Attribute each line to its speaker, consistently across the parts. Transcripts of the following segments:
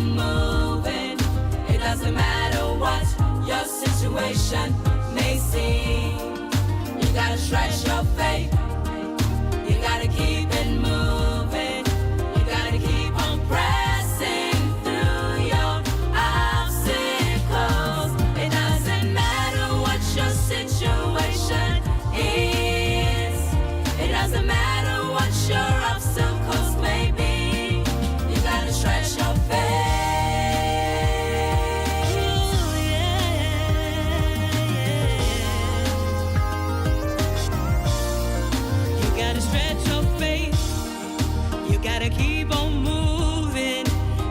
Speaker 1: on moving. It doesn't matter what your situation may seem. You gotta stretch your faith. You gotta keep it moving. You gotta keep on pressing through your obstacles. It doesn't matter what your situation is. It doesn't matter what your obstacles may be. You gotta stretch your faith. You gotta stretch your faith. You gotta keep on moving.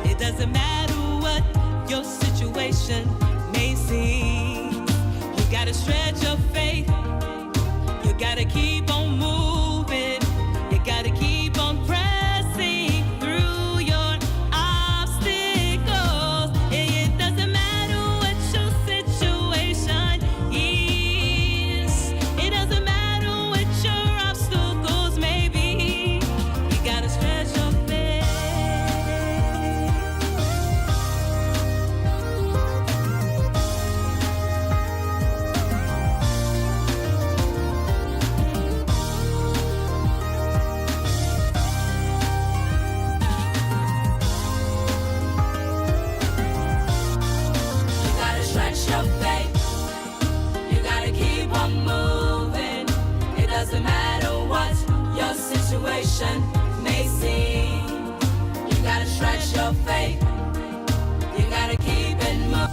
Speaker 1: It doesn't matter what your situation may seem. You gotta stretch your faith. You gotta keep on moving. You gotta keep on pressing through your obstacles. It doesn't matter what your situation is. It doesn't matter what your obstacles may be. You gotta stretch your faith. You gotta stretch your faith. You gotta keep on moving. It doesn't matter what your situation may seem. You gotta stretch your faith. You gotta keep it moving.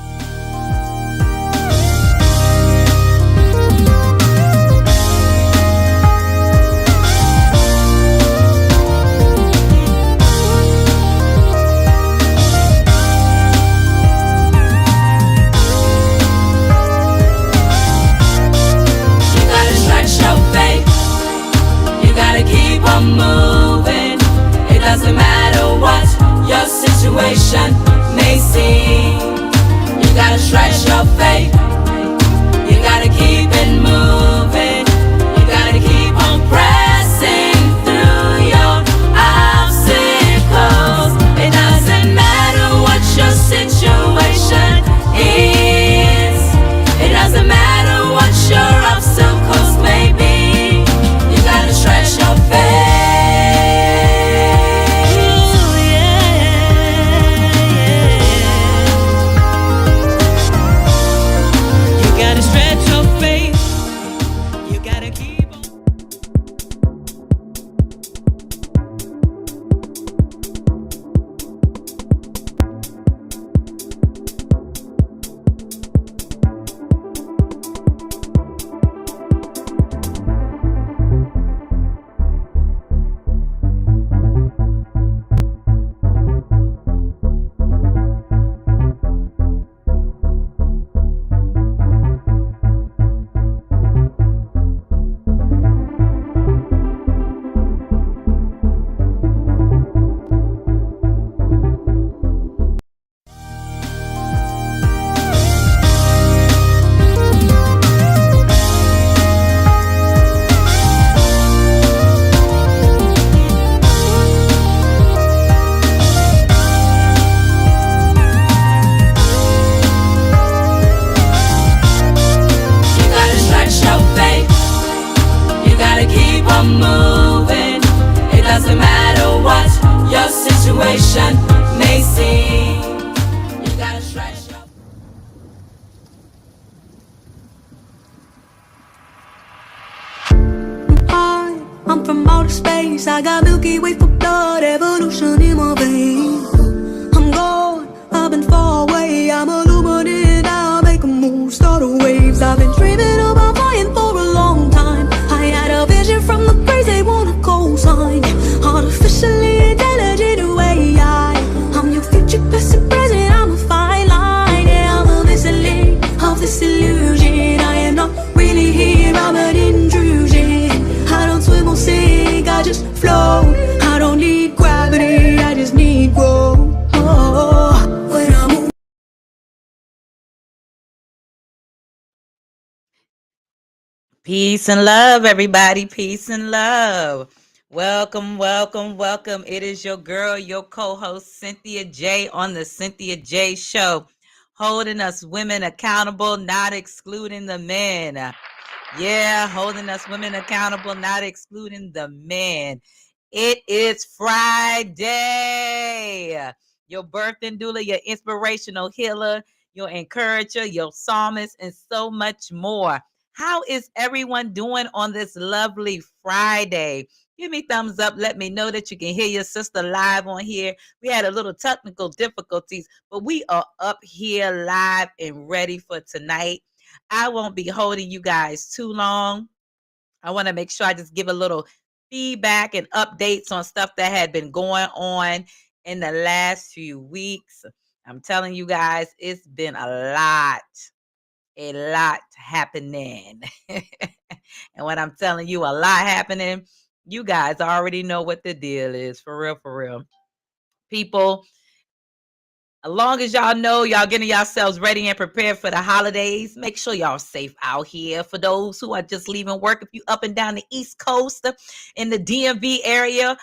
Speaker 1: You gotta stretch your faith. You gotta keep on moving. It doesn't matter what your situation may seem. You gotta stretch your faith. You gotta keep it moving. You gotta keep on pressing through your obstacles. It doesn't matter what your situation is. It doesn't matter what your obstacles may be. You gotta stretch your faith. You gotta stretch your faith. You gotta keep on. You gotta stretch your faith. You gotta keep on moving. It doesn't matter what your situation may seem. You gotta stretch your
Speaker 2: I'm from outer space. I got Milky Way for blood, evolution in my veins. I'm gone, I've been far away. I'm illuminated, I'll make a move, start a waves. I've been dreaming about flying for a long time. I had a vision from the crazy, wanna co-sign. Artificially intelligent AI. I'm your future, past and present, I'm a fine line. Yeah, I'm a vessel of this illusion. I am not really here, I'm an intrusion. I don't swim or sink, I just float. I don't need gravity, I just need growth. When I move.
Speaker 3: Peace and love, everybody. Peace and love.
Speaker 1: Welcome, welcome, welcome. It is your girl, your co-host, Cynthia J on the Cynthia J Show, holding us women accountable, not excluding the men. Yeah, holding us women accountable, not excluding the men. It is Friday. Your birthing doula, your inspirational healer, your encourager, your psalmist, and so much more. How is everyone doing on this lovely Friday? Give me thumbs up. Let me know that you can hear your sister live on here. We had a little technical difficulties, but we are up here live and ready for tonight. I won't be holding you guys too long. I want to make sure I just give a little feedback and updates on stuff that had been going on in the last few weeks. I'm telling you guys, it's been a lot happening. And when I'm telling you a lot happening, you guys already know what the deal is. For real, for real. People, as long as y'all know y'all getting yourselves ready and prepared for the holidays, make sure y'all safe out here. For those who are just leaving work, if you up and down the East Coast in the DMV area,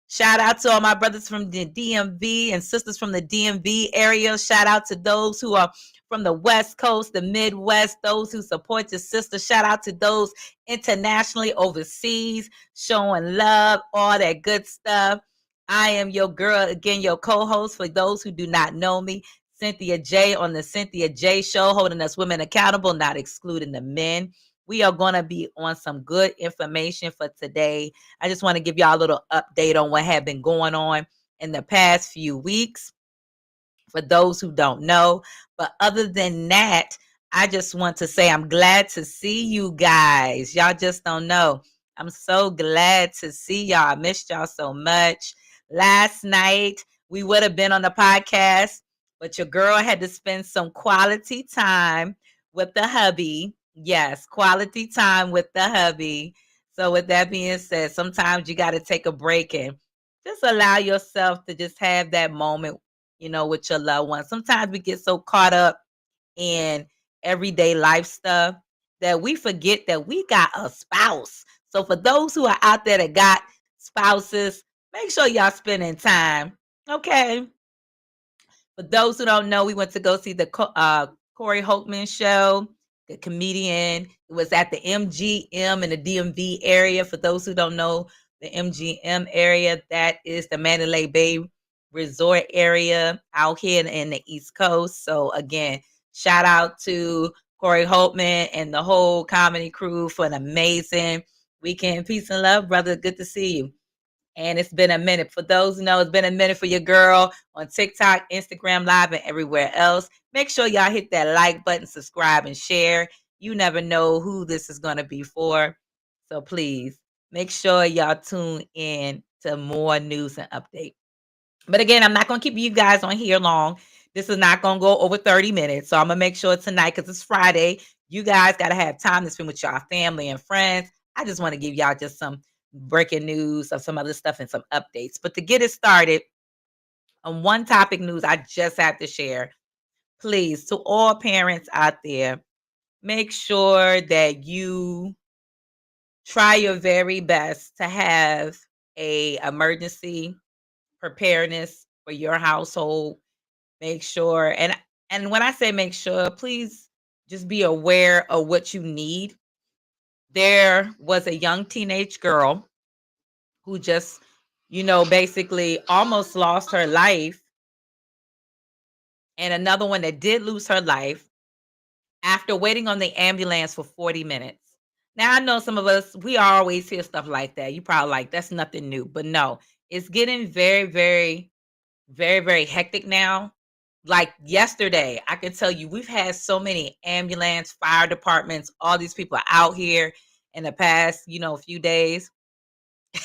Speaker 1: shout out to all my brothers from the DMV and sisters from the DMV area. Shout out to those who are from the West Coast, the Midwest, those who support your sister. Shout out to those internationally overseas, showing love, all that good stuff. I am your girl, again, your co-host for those who do not know me, Cynthia J on the Cynthia J Show, holding us women accountable, not excluding the men. We are going to be on some good information for today. I just want to give y'all a little update on what had been going on in the past few weeks for those who don't know. But other than that, I just want to say I'm glad to see you guys. Y'all just don't know. I'm so glad to see y'all. I missed y'all so much. Last night, we would have been on the podcast, but your girl had to spend some quality time with the hubby. Yes, quality time with the hubby. So with that being said, sometimes you got to take a break and just allow yourself to just have that moment, with your loved ones. Sometimes we get so caught up in everyday life stuff that we forget that we got a spouse. So for those who are out there that got spouses, make sure y'all spending time. Okay. For those who don't know, we went to go see the Corey Holtman show, the comedian. It was at the MGM in the DMV area. For those who don't know, the MGM area, that is the Mandalay Bay resort area out here in the East Coast. So again, shout out to Corey Holtman and the whole comedy crew for an amazing weekend. Peace and love, brother. Good to see you. And it's been a minute. For those who know, it's been a minute for your girl on TikTok, Instagram Live, and everywhere else. Make sure y'all hit that like button, subscribe, and share. You never know who this is going to be for. So please make sure y'all tune in to more news and updates. But again, I'm not going to keep you guys on here long. This is not going to go over 30 minutes. So I'm going to make sure tonight, because it's Friday, you guys got to have time to spend with your family and friends. I just want to give y'all just some breaking news of some other stuff and some updates. But to get it started, on one topic news I just have to share, please, to all parents out there, make sure that you try your very best to have a emergency preparedness for your household. Make sure, and when I say make sure, please just be aware of what you need. There was a young teenage girl who just, basically almost lost her life, and another one that did lose her life after waiting on the ambulance for 40 minutes. Now, I know some of us, we always hear stuff like that. You probably like, that's nothing new. But no, it's getting very, very, very, very hectic now. Like yesterday, I can tell you, we've had so many ambulance, fire departments, all these people out here in the past, few days.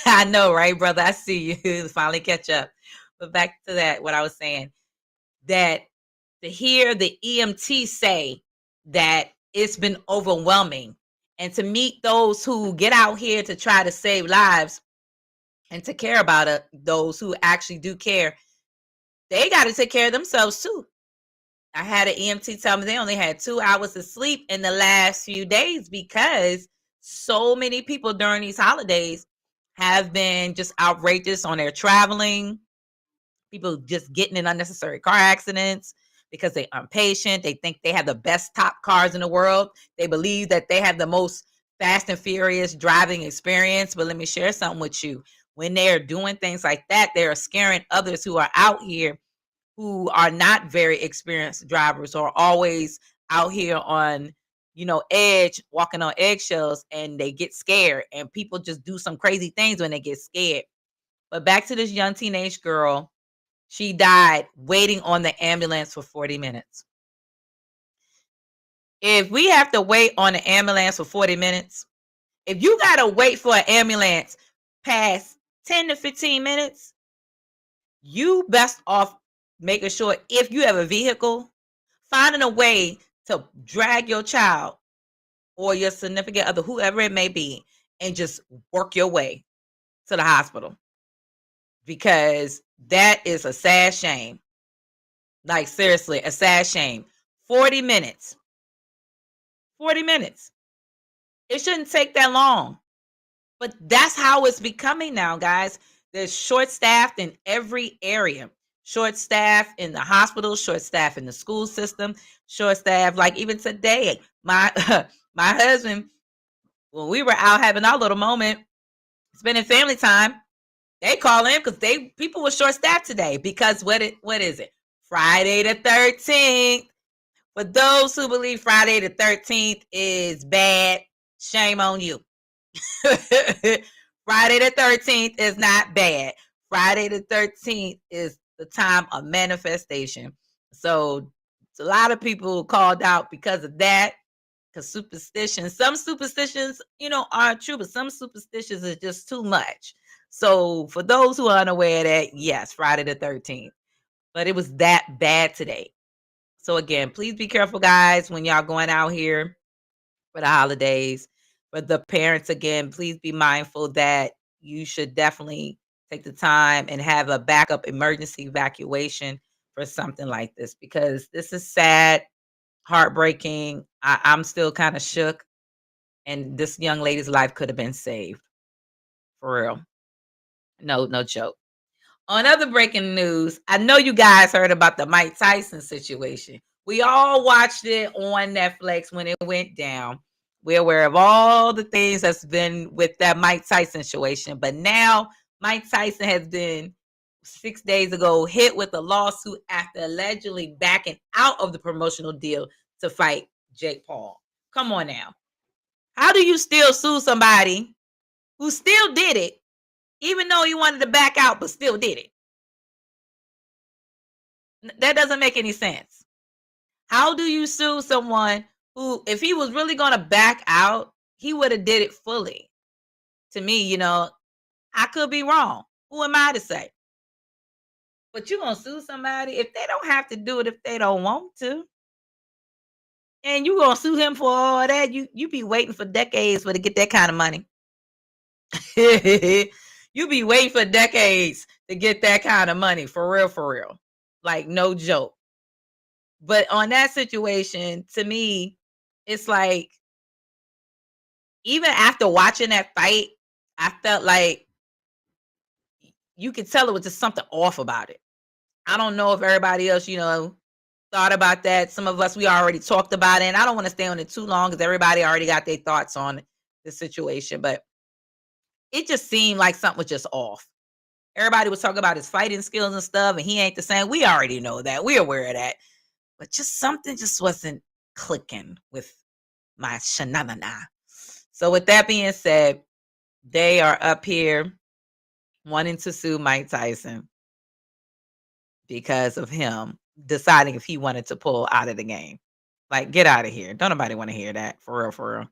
Speaker 1: I know, right, brother? I see you. Finally catch up. But back to that, what I was saying, that to hear the EMT say that it's been overwhelming, and to meet those who get out here to try to save lives and to care about those who actually do care, they got to take care of themselves too. I had an EMT tell me they only had 2 hours of sleep in the last few days because so many people during these holidays
Speaker 3: have been just outrageous on their traveling. People just getting in unnecessary car accidents because they're impatient. They think they have the best top cars in the world. They believe that they have the most fast and furious driving experience. But let me share something with you. When they're doing things like that, they're scaring others who are out here who are not very experienced drivers or always out here on, edge, walking on eggshells, and they get scared, and people just do some crazy things when they get scared. But back to this young teenage girl, she died waiting on the ambulance for 40 minutes. If we have to wait on the ambulance for 40 minutes, if you got to wait for an ambulance past 10 to 15 minutes, you best off making sure, if you have a vehicle, finding a way to drag your child or your significant other, whoever it may be, and just work your way to the hospital, because that is a sad shame. Like, seriously, a sad shame. 40 minutes. 40 minutes. It shouldn't take that long. But that's how it's becoming now, guys. There's short staffed in every area. Short staff in the hospital, short staff in the school system, short staff. Like even today, my my husband, when we were out having our little moment, spending family time, they call in because people were short staffed today, because what is it? Friday the 13th. For those who believe Friday the 13th is bad, shame on you. Friday the 13th is not bad. Friday the 13th is the time of manifestation. So a lot of people called out because of that, because some superstitions, are true, but some superstitions is just too much. So for those who are unaware of that, yes, Friday the 13th. But it was that bad today. So again, please be careful, guys, when y'all going out here for the holidays. For the parents, again, please be mindful that you should definitely take the time and have a backup emergency evacuation for something like this, because this is sad, heartbreaking. I'm still kind of shook, and this young lady's life could have been saved. For real. No joke. On other breaking news, I know you guys heard about the Mike Tyson situation. We all watched it on Netflix when it went down. We're aware of all the things that's been with that Mike Tyson situation. But now Mike Tyson has been 6 days ago hit with a lawsuit after allegedly backing out of the promotional deal to fight Jake Paul. Come on now. How do you still sue somebody who still did it, even though he wanted to back out, but still did it? That doesn't make any sense. How do you sue someone who, if he was really going to back out, he would have did it fully? To me, I could be wrong. Who am I to say? But you're going to sue somebody if they don't have to do it if they don't want to. And you're going to sue him for all that. You be waiting for decades to get that kind of money. You be waiting for decades to get that kind of money. For real. Like, no joke. But on that situation, to me, it's like, even after watching that fight, I felt like you could tell it was just something off about it. I don't know if everybody else, thought about that. Some of us, we already talked about it, and I don't want to stay on it too long because everybody already got their thoughts on the situation. But it just seemed like something was just off. Everybody was talking about his fighting skills and stuff, and he ain't the same. We already know that. We're aware of that. But just something just wasn't clicking with my shanana. So with that being said, they are up here wanting to sue Mike Tyson because of him deciding if he wanted to pull out of the game. Like, get out of here. Don't nobody want to hear that. For real.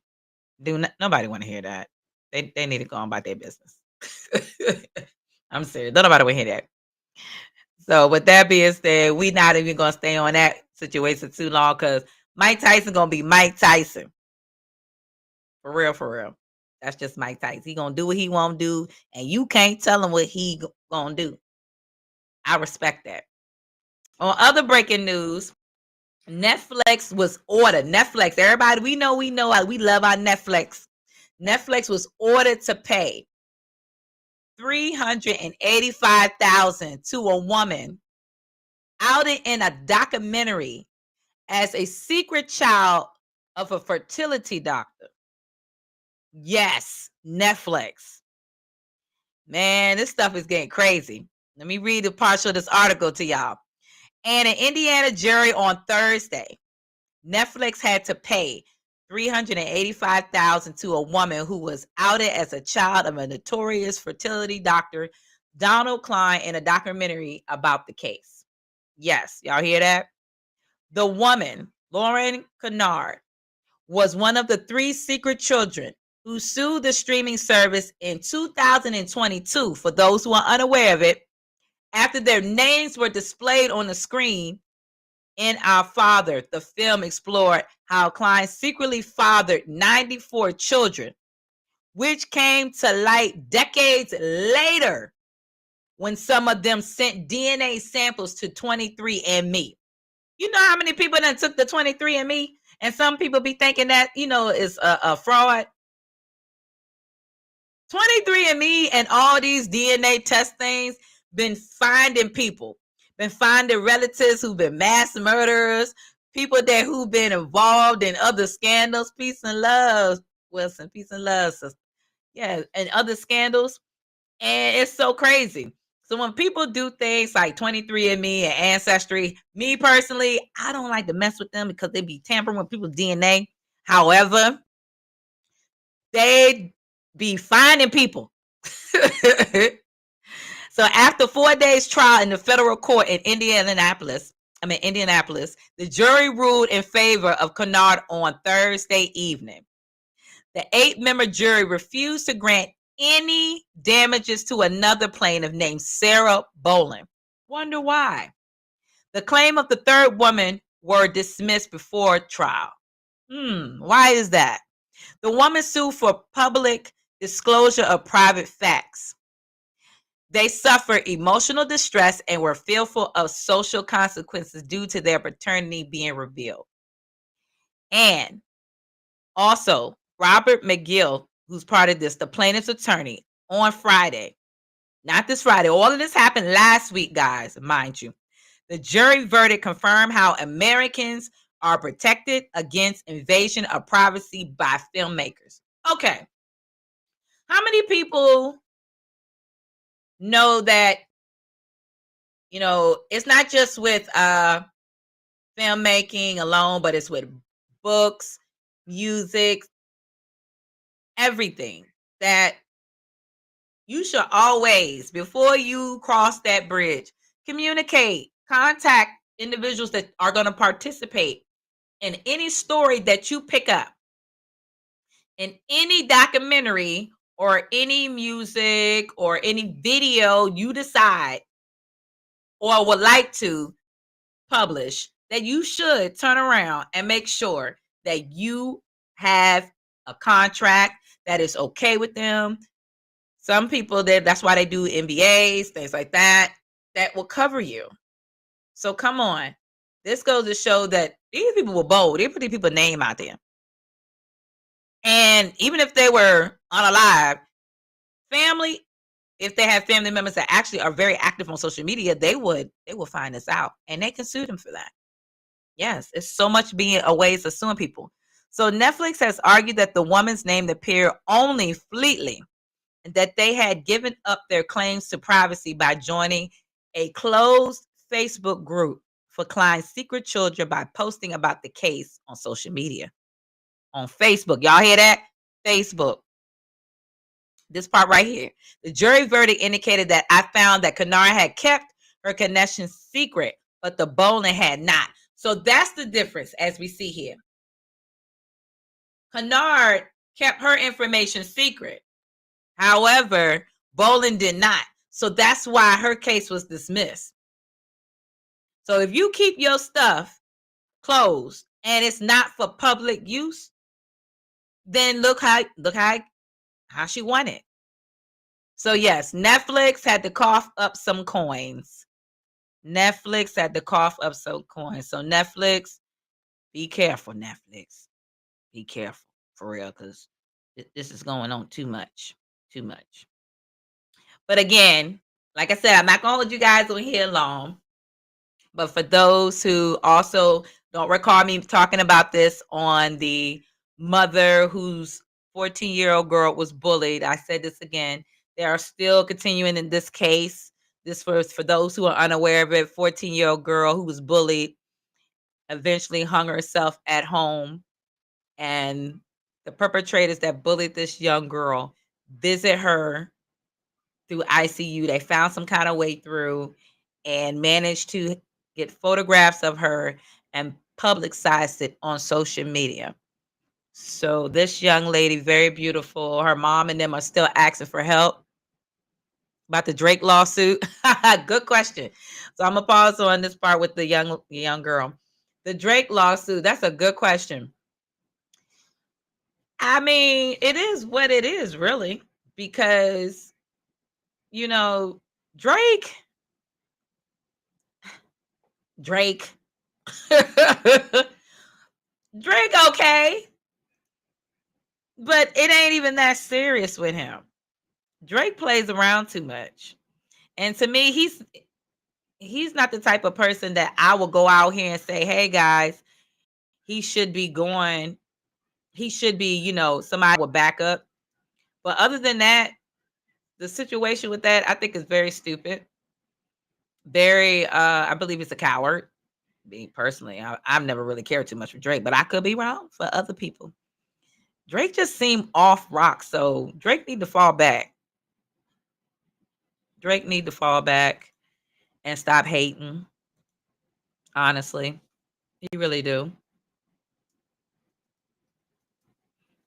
Speaker 3: Nobody want to hear that. They need to go on about their business. I'm serious. Don't nobody want to hear that. So with that being said, we not even going to stay on that situation too long, because Mike Tyson going to be Mike Tyson. For real. That's just Mike Tyson. He going to do what he won't do, and you can't tell him what he going to do. I respect that. On other breaking news, Netflix was ordered. Netflix, everybody, we know we love our Netflix. Netflix was ordered to pay $385,000 to a woman outed in a documentary as a secret child of a fertility doctor. Yes, Netflix. Man, this stuff is getting crazy. Let me read a partial of this article to y'all. And an Indiana jury on Thursday, Netflix had to pay $385,000 to a woman who was outed as a child of a notorious fertility doctor, Donald Klein, in a documentary about the case. Yes, y'all hear that? The woman, Lauren Kennard, was one of the 3 secret children who sued the streaming service in 2022, for those who are unaware of it, after their names were displayed on the screen. In Our Father, the film explored how Klein secretly fathered 94 children, which came to light decades later when some of them sent DNA samples to 23andMe. You know how many people done took the 23andMe? And some people be thinking that, is a fraud. 23andMe and all these DNA test things been finding people, been finding relatives who've been mass murderers, people who've been involved in other scandals. Peace and love, Wilson. Peace and love, sister. Yeah, and other scandals. And it's so crazy. So when people do things like 23andMe and Ancestry, me personally, I don't like to mess with them because they be tampering with people's DNA. However, they be finding people. So after 4 days trial in the federal court in Indianapolis, the jury ruled in favor of Kennard on Thursday evening. The 8-member jury refused to grant any damages to another plaintiff named Sarah Boland. Wonder why? The claim of the third woman were dismissed before trial. Why is that? The woman sued for public disclosure of private facts. They suffered emotional distress and were fearful of social consequences due to their paternity being revealed. And also, Robert McGill, who's part of this, the plaintiff's attorney, on Friday, not this Friday, all of this happened last week, guys, mind you. The jury verdict confirmed how Americans are protected against invasion of privacy by filmmakers. Okay. How many people know that, it's not just with filmmaking alone, but it's with books, music, everything, that you should always, before you cross that bridge, communicate, contact individuals that are going to participate in any story that you pick up, in any documentary or any music or any video you decide or would like to publish, that you should turn around and make sure that you have a contract that is okay with them. Some people, that's why they do MBAs, things like that will cover you. So come on. This goes to show that these people were bold. They put these people's name out there. And even if they were unalive, family, if they have family members that actually are very active on social media, they will find this out and they can sue them for that. Yes, it's so much being a ways of suing people. So Netflix has argued that the woman's name appeared only fleetingly, and that they had given up their claims to privacy by joining a closed Facebook group for Klein's secret children by posting about the case on social media. On Facebook. Y'all hear that? Facebook. This part right here. The jury verdict indicated that I found that Kennard had kept her connection secret, but the Boland had not. So that's the difference, as we see here. Kennard kept her information secret. However, Boland did not. So that's why her case was dismissed. So if you keep your stuff closed and it's not for public use, then look how she won it. So yes, Netflix had to cough up some coins. So Netflix, be careful, Netflix. Be careful, for real, because this is going on too much. But again, like I said, I'm not going to hold you guys on here long. But for those who also don't recall me talking about this on the mother whose 14-year-old girl was bullied, I said this again. They are still continuing in this case. This was for those who are unaware of it. 14-year-old girl who was bullied eventually hung herself at home, and the perpetrators that bullied this young girl visit her through ICU. They found some kind of way through and managed to get photographs of her and publicized it on social media. So this young lady, very beautiful. Her mom and them are still asking for help about the Drake lawsuit. Good question. So I'm gonna pause on this part with the young girl. The Drake lawsuit. That's a good question. I mean, it is what it is, really, because you know Drake. Drake. Drake, okay, but it ain't even that serious with him. Drake plays around too much, and to me, he's not the type of person that I will go out here and say, "Hey guys, he should be going. He should be, somebody will back up." But other than that, the situation with that, I think is very stupid. Very, I believe he's a coward. Me personally, I've never really cared too much for Drake, but I could be wrong for other people. Drake just seemed off rock, so Drake need to fall back. Drake need to fall back and stop hating. Honestly, you really do.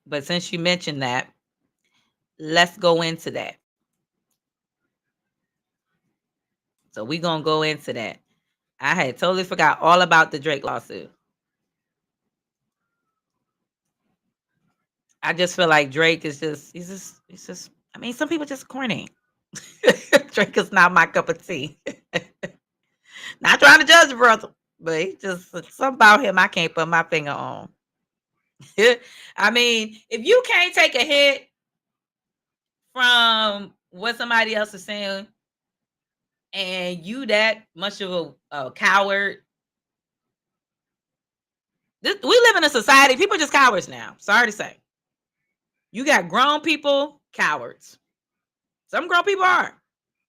Speaker 3: But since you mentioned that, let's go into that. So we're gonna go into that. I had totally forgot all about the Drake lawsuit. I just feel like Drake is he's just I mean, some people just corny. Drake is not my cup of tea. Not trying to judge the brother, but he just something about him I can't put my finger on. I mean, if you can't take a hit from what somebody else is saying, and you that much of a coward, we live in a society. People are just cowards now. Sorry to say. You got grown people, cowards. Some grown people are.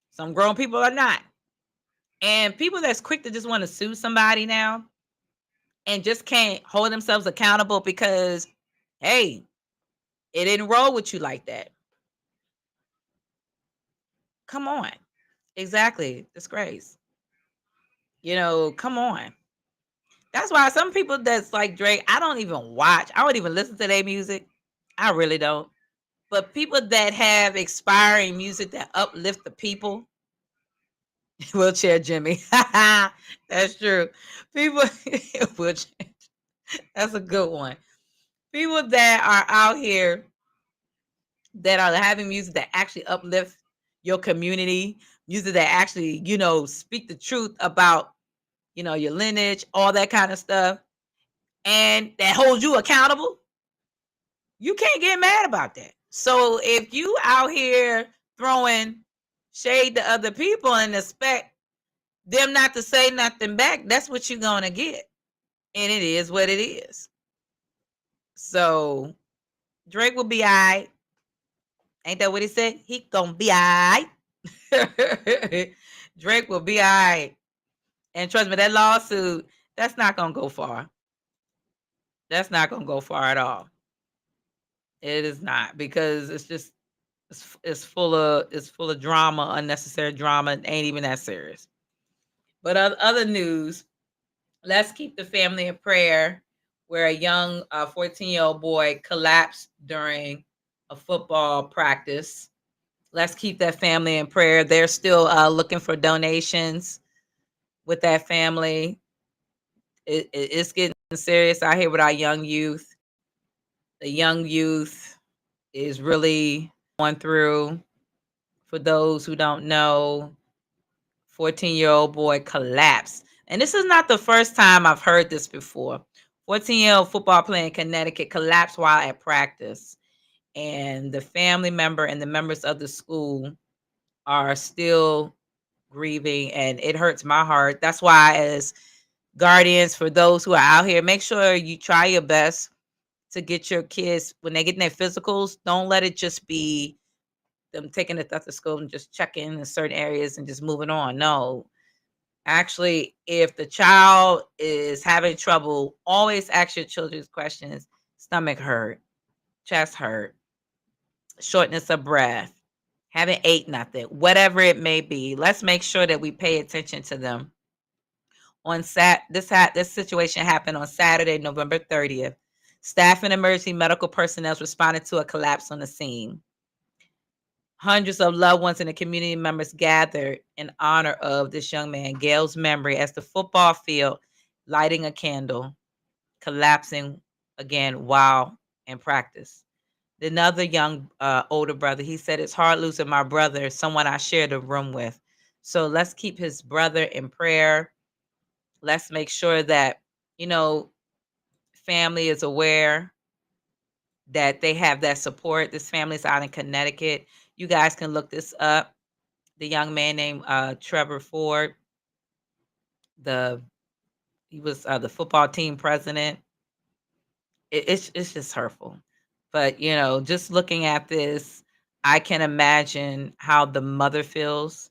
Speaker 3: Some grown people are not. And people that's quick to just want to sue somebody now and just can't hold themselves accountable because, hey, it didn't roll with you like that. Come on. Exactly. Disgrace. Come on. That's why some people that's like Drake, I don't even watch. I don't even listen to their music. I really don't. But people that have expiring music that uplift the people, wheelchair Jimmy. That's true. People, wheelchair. That's a good one. People that are out here that are having music that actually uplift your community, music that actually, speak the truth about, your lineage, all that kind of stuff, and that holds you accountable. You can't get mad about that. So if you out here throwing shade to other people and expect them not to say nothing back, that's what you're gonna get. And it is what it is. So Drake will be all right. Ain't that what he said? He gonna be all right. Drake will be all right. And trust me, that lawsuit, that's not gonna go far. That's not gonna go far at all. It is not, because it's just it's full of drama, unnecessary drama. It ain't even that serious. But other news, let's keep the family in prayer, where a young 14-year-old boy collapsed during a football practice. Let's keep that family in prayer. They're still looking for donations with that family. It's getting serious out here with our young youth. The young youth is really going through. For those who don't know, 14-year-old boy collapsed. And this is not the first time I've heard this before. 14-year-old football player in Connecticut collapsed while at practice. And the family member and the members of the school are still grieving, and it hurts my heart. That's why, as guardians, for those who are out here, make sure you try your best to get your kids, when they get in their physicals, don't let it just be them taking the stethoscope and just checking in certain areas and just moving on. No, actually, if the child is having trouble, always ask your children's questions. Stomach hurt, chest hurt, shortness of breath, haven't ate nothing, whatever it may be. Let's make sure that we pay attention to them. This situation happened on Saturday, November 30th. Staff and emergency medical personnel responded to a collapse on the scene. Hundreds of loved ones and the community members gathered in honor of this young man, Gail's memory, as the football field lighting a candle, collapsing again while in practice. Another young older brother, he said, it's hard losing my brother, someone I shared a room with. So let's keep his brother in prayer. Let's make sure that, family is aware that they have that support. This family's out in Connecticut. You guys can look this up. The young man named Trevor Ford, he was the football team president. It's just hurtful. But, just looking at this, I can imagine how the mother feels,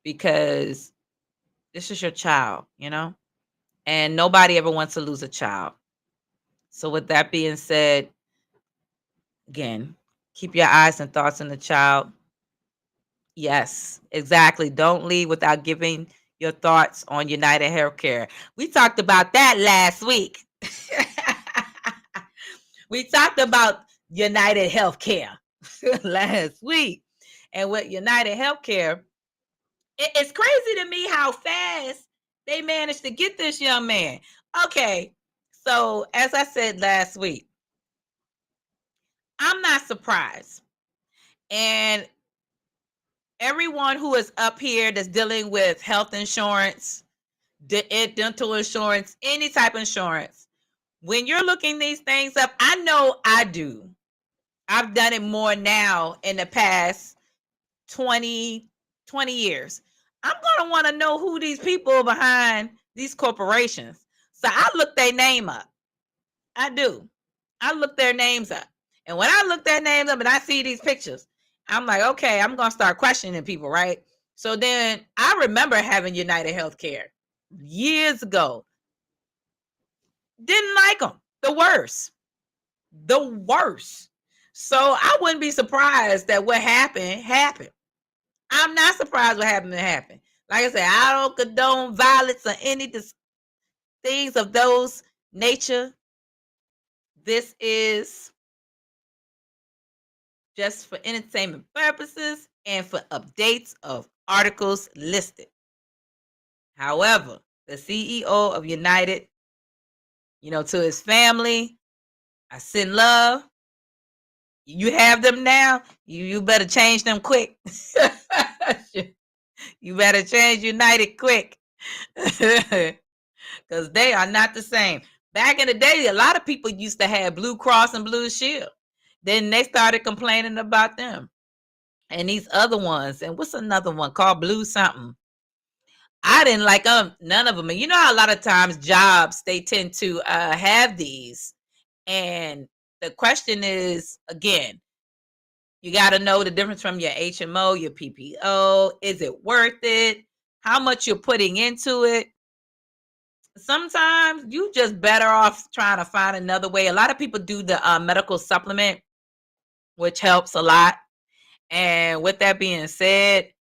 Speaker 3: because this is your child, and nobody ever wants to lose a child. So with that being said, again, keep your eyes and thoughts on the child. Yes, exactly. Don't leave without giving your thoughts on United Healthcare. We talked about that last week. We talked about United Healthcare last week. And with United Healthcare, it's crazy to me how fast they managed to get this young man. Okay, so as I said last week, I'm not surprised. And everyone who is up here that's dealing with health insurance, dental insurance, any type of insurance, when you're looking these things up, I know I do. I've done it more now in the past 20 years. I'm going to want to know who these people behind these corporations. So I look their name up. I do. I look their names up. And when I look their names up and I see these pictures, I'm like, okay, I'm going to start questioning people, right? So then I remember having United Healthcare years ago. Didn't like them. The worst. So I wouldn't be surprised that what happened. I'm not surprised what happened. Like I said, I don't condone violence or any things of those nature. This is just for entertainment purposes and for updates of articles listed. However, the CEO of United, to his family, I send love. You have them now. You better change them quick. You better change United quick. Because they are not the same. Back in the day, a lot of people used to have Blue Cross and Blue Shield. Then they started complaining about them. And these other ones, and what's another one called Blue something? I didn't like none of them. And you know how a lot of times jobs, they tend to have these. And the question is, again, you got to know the difference from your HMO, your PPO. Is it worth it? How much you're putting into it? Sometimes you just better off trying to find another way. A lot of people do the medical supplement, which helps a lot. And with that being said,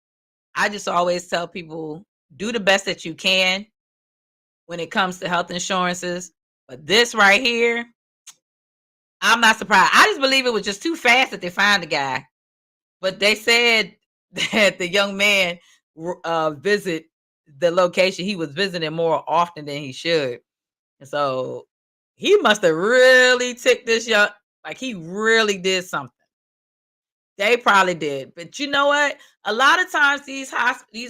Speaker 3: I just always tell people, do the best that you can when it comes to health insurances. But this right here, I'm not surprised. I just believe it was just too fast that they found the guy. But they said that the young man visit the location he was visiting more often than he should. And so he must have really ticked this young, like he really did something. They probably did. But you know what? A lot of times these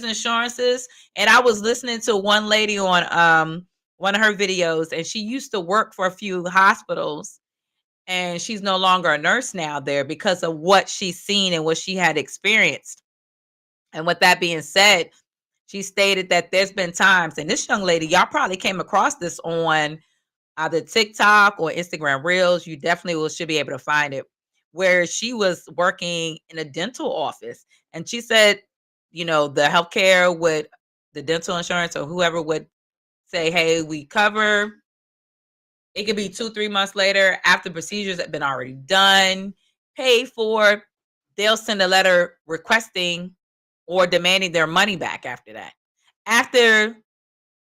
Speaker 3: insurances, and I was listening to one lady on one of her videos, and she used to work for a few hospitals, and she's no longer a nurse now there because of what she's seen and what she had experienced. And with that being said, she stated that there's been times, and this young lady, y'all probably came across this on either TikTok or Instagram Reels. You definitely should be able to find it, where she was working in a dental office. And she said, the healthcare would, the dental insurance or whoever would say, hey, we cover. It could be 2-3 months later after procedures have been already done, paid for. They'll send a letter requesting or demanding their money back after that. After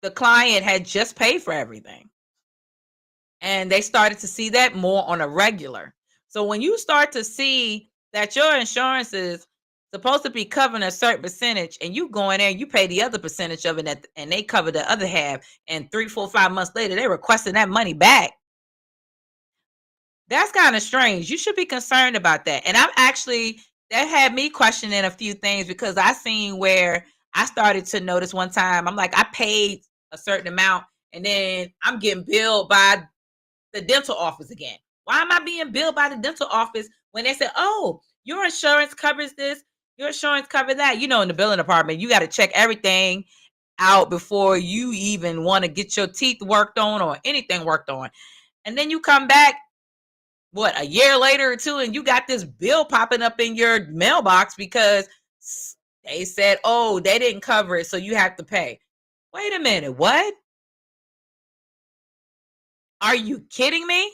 Speaker 3: the client had just paid for everything. And they started to see that more on a regular. So when you start to see that your insurance is supposed to be covering a certain percentage and you go in there and you pay the other percentage of it and they cover the other half, and 3, 4, 5 months later, they're requesting that money back. That's kind of strange. You should be concerned about that. And that had me questioning a few things, because I seen where I started to notice one time, I'm like, I paid a certain amount and then I'm getting billed by the dental office again. Why am I being billed by the dental office when they said, oh, your insurance covers this, your insurance covers that? In the billing department, you got to check everything out before you even want to get your teeth worked on or anything worked on. And then you come back, a year later or two, and you got this bill popping up in your mailbox because they said, oh, they didn't cover it, so you have to pay. Wait a minute, what? Are you kidding me?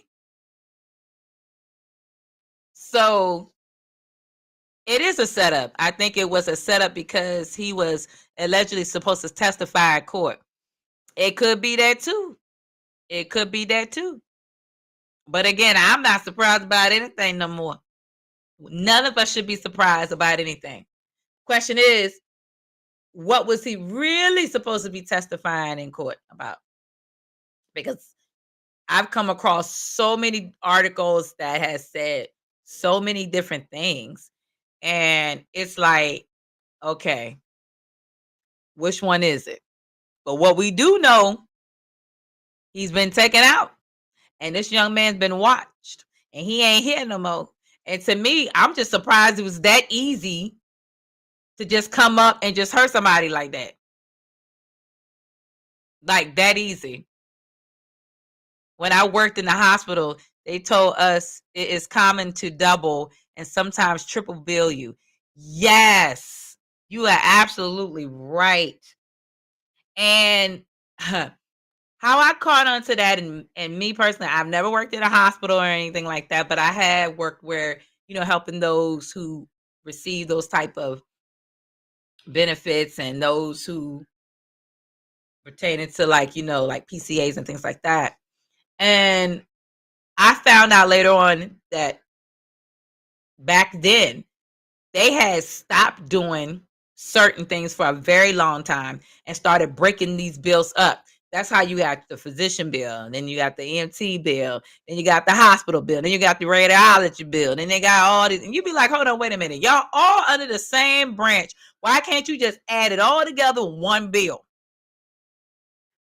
Speaker 3: So it is a setup. I think it was a setup because he was allegedly supposed to testify in court. It could be that too. It could be that too. But again, I'm not surprised about anything no more. None of us should be surprised about anything. Question is, what was he really supposed to be testifying in court about? Because I've come across so many articles that has said so many different things. And it's like, okay, which one is it? But what we do know, he's been taken out. And this young man's been watched. And he ain't here no more. And to me, I'm just surprised it was that easy to just come up and just hurt somebody like that. Like that easy. When I worked in the hospital, they told us it is common to double and sometimes triple bill you. Yes, you are absolutely right. And how I caught on to that, and me personally, I've never worked in a hospital or anything like that, but I had worked where, helping those who receive those type of benefits and those who pertaining to like PCAs and things like that. And I found out later on that back then they had stopped doing certain things for a very long time and started breaking these bills up. That's how you got the physician bill, then you got the EMT bill, then you got the hospital bill, then you got the radiology bill, then they got all these. And you be like, hold on, wait a minute. Y'all all under the same branch. Why can't you just add it all together in one bill?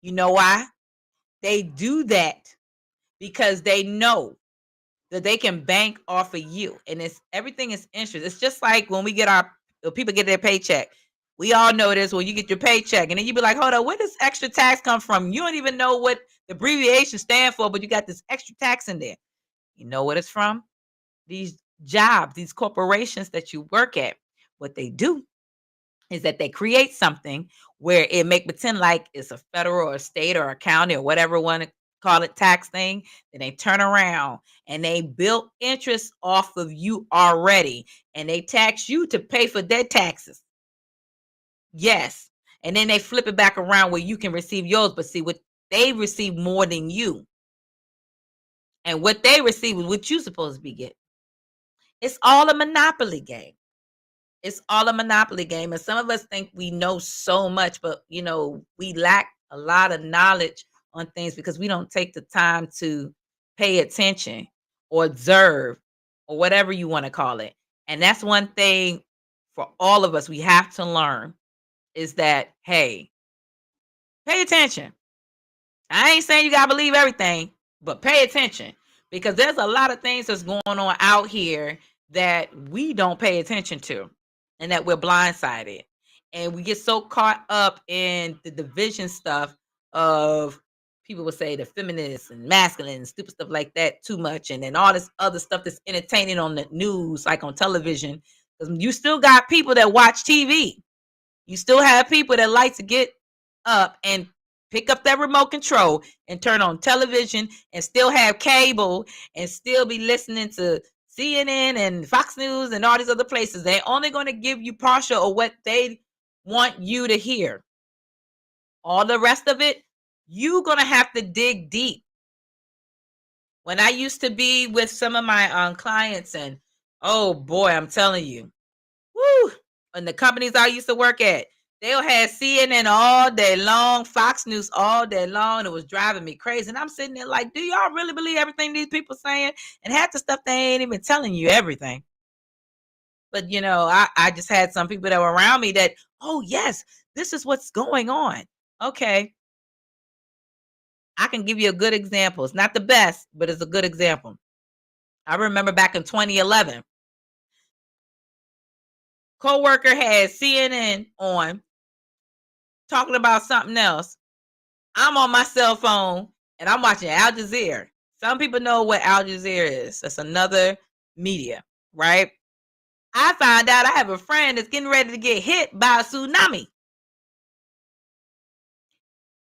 Speaker 3: You know why? They do that because they know that they can bank off of you, and everything is interest. It's just like when people get their paycheck. We all know this when you get your paycheck, and then you be like, hold on, where does extra tax come from? You don't even know what the abbreviation stand for, but you got this extra tax in there. You know what it's from? These jobs, these corporations that you work at. What they do is that they create something where it make pretend like it's a federal or a state or a county or whatever one to call it tax thing. Then they turn around and they build interest off of you already, and they tax you to pay for their taxes. Yes. And then they flip it back around where you can receive yours, but see what they receive more than you. And what they receive is what you're supposed to be getting. It's all a monopoly game. It's all a monopoly game. And some of us think we know so much, but we lack a lot of knowledge on things because we don't take the time to pay attention or observe or whatever you want to call it. And that's one thing for all of us we have to learn is that, hey, pay attention. I ain't saying you got to believe everything, but pay attention because there's a lot of things that's going on out here that we don't pay attention to. and that we're blindsided. And we get so caught up in the division stuff of, people would say, the feminists and masculine and stupid stuff like that too much. And then all this other stuff that's entertaining on the news, like on television. Because you still got people that watch TV. You still have people that like to get up and pick up that remote control and turn on television and still have cable and still be listening to CNN and Fox News and all these other places. They're only going to give you partial of what they want you to hear. All the rest of it, you're going to have to dig deep. When I used to be with some of my clients, and oh boy, I'm telling you, woo, and the companies I used to work at, they'll have CNN all day long, Fox News all day long. It was driving me crazy. And I'm sitting there like, do y'all really believe everything these people saying? And half the stuff, they ain't even telling you everything. But, you know, I just had some people that were around me that, oh, yes, this is what's going on. Okay. I can give you a good example. It's not the best, but it's a good example. I remember back in 2011, coworker had CNN on talking about something else. I'm on my cell phone and I'm watching Al Jazeera. Some people know what Al Jazeera is. That's another media, right? I found out I have a friend that's getting ready to get hit by a tsunami.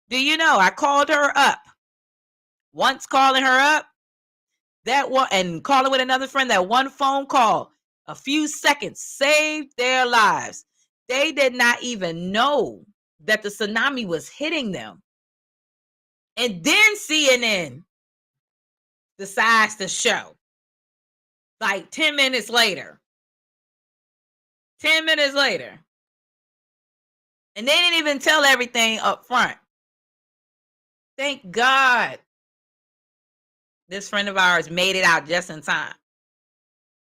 Speaker 3: Do you know, I called her up. Once calling her up, that one, and calling with another friend, that one phone call, a few seconds saved their lives. They did not even know that the tsunami was hitting them. And then CNN decides to show, like 10 minutes later. 10 minutes later. And they didn't even tell everything up front. Thank God this friend of ours made it out just in time.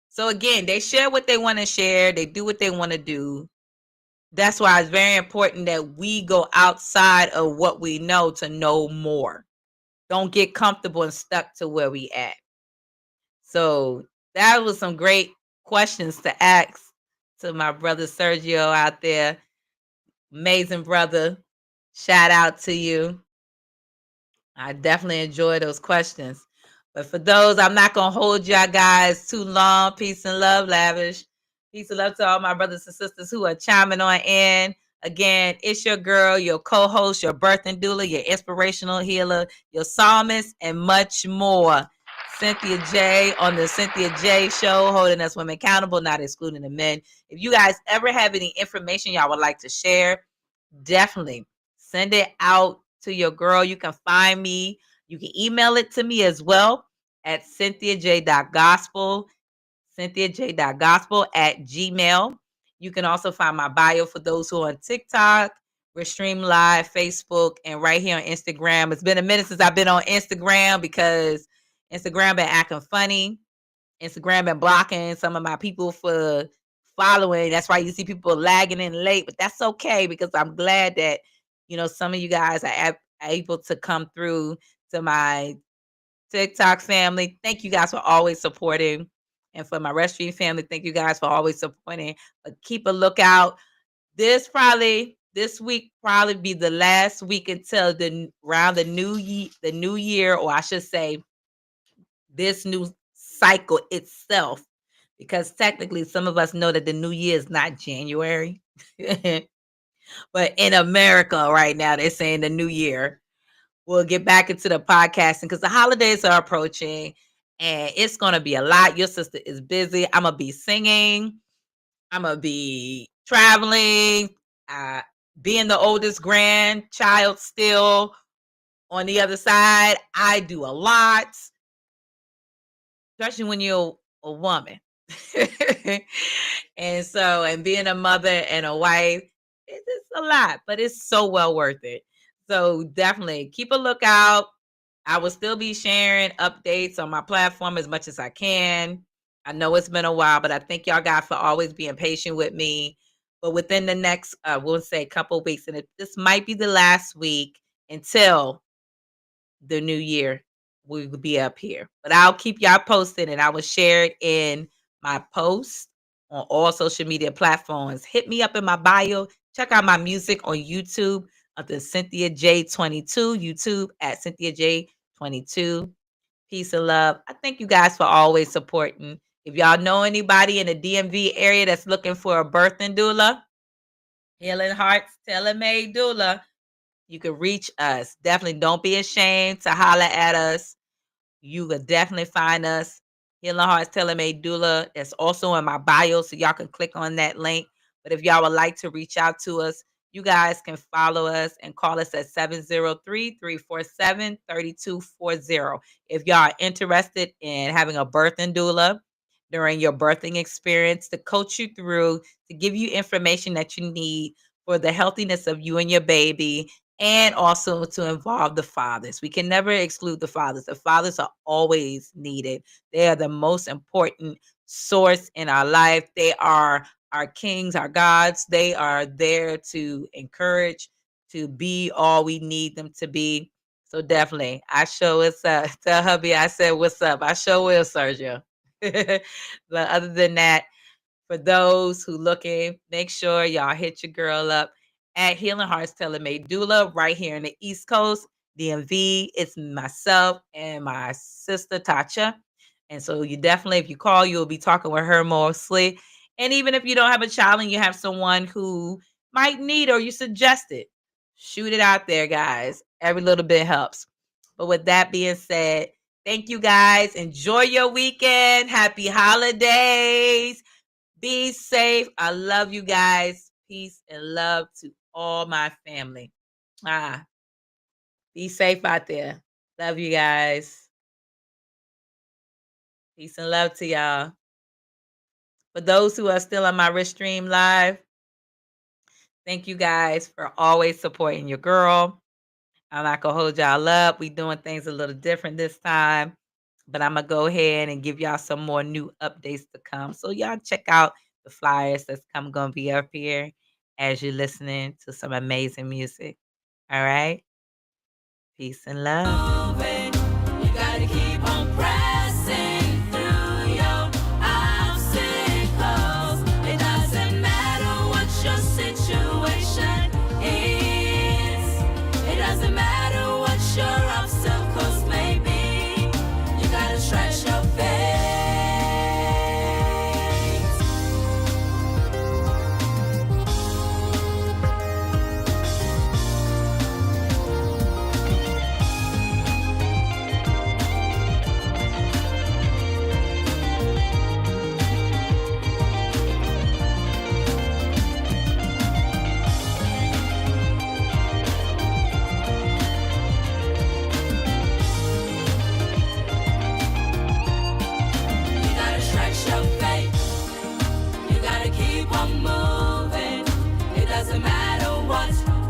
Speaker 3: So again, they share what they want to share. They do what they want to do. That's why it's very important that we go outside of what we know to know more. Don't get comfortable and stuck to where we at. So that was some great questions to ask to my brother Sergio out there. Amazing brother. Shout out to you. I definitely enjoy those questions. But for those, I'm not going to hold y'all guys too long. Peace and love, Lavish. Peace and love to all my brothers and sisters who are chiming on in. Again, it's your girl, your co-host, your birthing doula, your inspirational healer, your psalmist, and much more. Cynthia J on the Cynthia J Show, holding us women accountable, not excluding the men. If you guys ever have any information y'all would like to share, definitely send it out to your girl. You can find me. You can email it to me as well at cynthiaj.gospel, cynthiaj.gospel@gmail. You can also find my bio for those who are on TikTok. We're stream live, Facebook, and right here on Instagram. It's been a minute since I've been on Instagram because Instagram been acting funny. Instagram been blocking some of my people for following. That's why you see people lagging in late, but that's okay because I'm glad that, you know, some of you guys are able to come through to my TikTok family. Thank you guys for always supporting. And for my Restream family, thank you guys for always supporting. But keep a lookout. This week probably be the last week until around the new year, or I should say this new cycle itself, because technically some of us know that the new year is not January. But in America right now, they're saying the new year. We'll get back into the podcasting because the holidays are approaching and it's going to be a lot. Your sister is busy. I'm going to be singing. I'm going to be traveling, being the oldest grandchild still on the other side. I do a lot, especially when you're a woman. And being a mother and a wife, it's a lot, but it's so well worth it. So definitely keep a lookout. I will still be sharing updates on my platform as much as I can. I know it's been a while, but I thank y'all guys for always being patient with me. But within the next, we'll say a couple of weeks, and this might be the last week until the new year, we will be up here. But I'll keep y'all posted, and I will share it in my post on all social media platforms. Hit me up in my bio. Check out my music on YouTube under Cynthia J22, YouTube at Cynthia J22. Peace and love. I thank you guys for always supporting. If y'all know anybody in the DMV area that's looking for a birthing doula, Healing Hearts Tailor-Made Doula, you can reach us. Definitely don't be ashamed to holler at us. You could definitely find us. Healing Hearts Tailor-Made Doula. It's also in my bio, so y'all can click on that link. But if y'all would like to reach out to us, you guys can follow us and call us at 703-347-3240. If y'all are interested in having a birthing doula during your birthing experience to coach you through, to give you information that you need for the healthiness of you and your baby, and also to involve the fathers. We can never exclude the fathers. The fathers are always needed. They are the most important source in our life. They are our kings, our gods. They are there to encourage, to be all we need them to be. So definitely, I show what's up. Tell hubby I said what's up. I sure will, Sergio. But other than that, for those who looking, make sure y'all hit your girl up at Healing Hearts Tailor-Made Doula right here in the East Coast, DMV. It's myself and my sister Tacha. And so you definitely, if you call, you'll be talking with her mostly. And even if you don't have a child and you have someone who might need or you suggest it, shoot it out there, guys. Every little bit helps. But with that being said, thank you guys. Enjoy your weekend. Happy holidays. Be safe. I love you guys. Peace and love to all my family. Be safe out there. Love you guys. Peace and love to y'all. For those who are still on my Rich Stream Live, thank you guys for always supporting your girl. I'm not going to hold y'all up. We doing things a little different this time. But I'm going to go ahead and give y'all some more new updates to come. So y'all check out the flyers that's going to be up here as you're listening to some amazing music. All right? Peace and love.
Speaker 1: You gotta keep on pressing through your obstacles. It doesn't matter what your situation is. It doesn't matter what your obstacles may be. You gotta stretch your faith.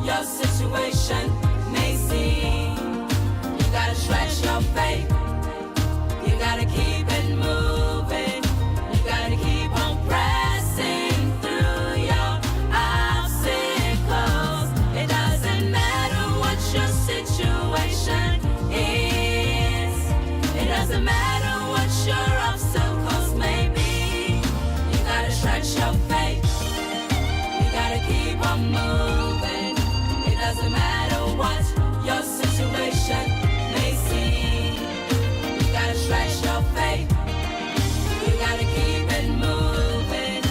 Speaker 1: Your situation may seem. You gotta stretch your faith. You gotta keep it moving. You gotta keep on pressing through your obstacles. It doesn't matter what your situation is. It doesn't matter what your obstacles may be. You gotta stretch your faith. You gotta keep on moving. Doesn't matter what your situation may seem. You gotta stretch your faith. You gotta keep it moving.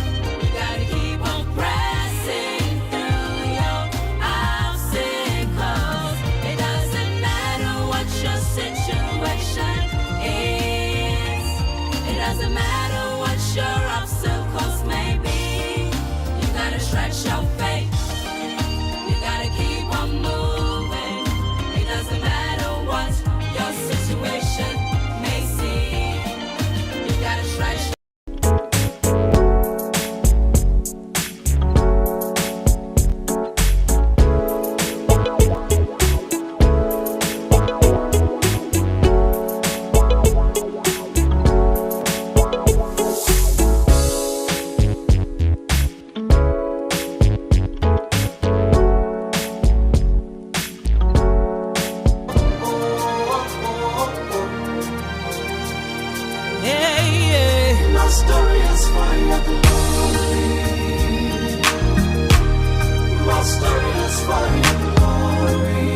Speaker 1: You gotta keep on pressing through your obstacles. It doesn't matter what your situation is. It doesn't matter what your obstacles may be. You gotta stretch your faith. You gotta keep on moving. It doesn't matter what your situation may seem. You gotta stretch. My story is for your glory. My story is for your glory.